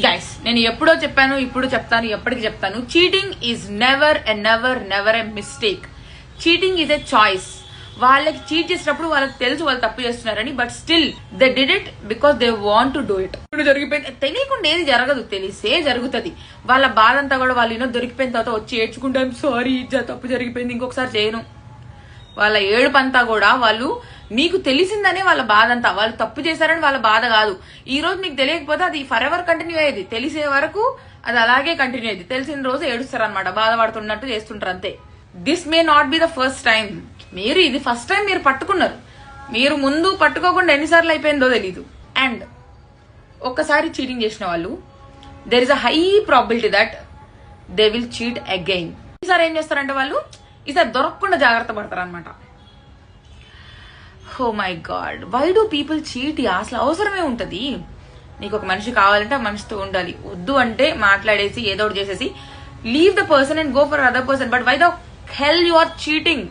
Guys, నేను ఎప్పుడో చెప్పాను, ఇప్పుడు చెప్తాను, ఎప్పటికి చెప్తాను, cheating is never a mistake. Cheating is a choice. వాళ్ళకి చీట్ చేసినప్పుడు వాళ్ళకి తెలుసు వాళ్ళు తప్పు చేస్తున్నారని, but still they did it because they want to do it. ఇప్పుడు జరిగిపోయింది, తెలియకుండా ఏది జరగదు, తెలిసే జరుగుతుంది. వాళ్ళ బాధ అంతా కూడా వాళ్ళు దొరికిపోయిన తర్వాత వచ్చి ఏడ్చుకుంటాం, సారీ తప్పు జరిగిపోయింది ఇంకొకసారి చేయను. వాళ్ళ ఏడుపంతా కూడా వాళ్ళు మీకు తెలిసిందనే వాళ్ళ బాధ అంతా, వాళ్ళు తప్పు చేశారని వాళ్ళ బాధ కాదు. ఈ రోజు మీకు తెలియకపోతే అది ఫర్ ఎవర్ కంటిన్యూ అయ్యేది, తెలిసే వరకు అది అలాగే కంటిన్యూ అయ్యేది. తెలిసిన రోజు ఏడుస్తారు అనమాట, బాధపడుతున్నట్టు చేస్తుంటారు అంతే. This may not be the first time. మీరు ఇది ఫస్ట్ టైం మీరు పట్టుకున్నారు. మీరు ముందు పట్టుకోకుండా ఎన్నిసార్లు అయిపోయిందో తెలీదు. అండ్ ఒక్కసారి చీటింగ్ చేసిన వాళ్ళు there is a high probability that they will cheat again. ఈసారి ఏం చేస్తారంటే వాళ్ళు ఈసారి దొరకకుండా జాగ్రత్త పడతారు అనమాట. Oh my God, why do people cheat? అసలు అవసరమే ఉంటది? నీకు ఒక మనిషి కావాలంటే ఆ మనిషితో ఉండాలి, వద్దు అంటే మాట్లాడేసి ఏదో ఒకటి చేసేసి leave the person and go for other person. But why the hell you are cheating?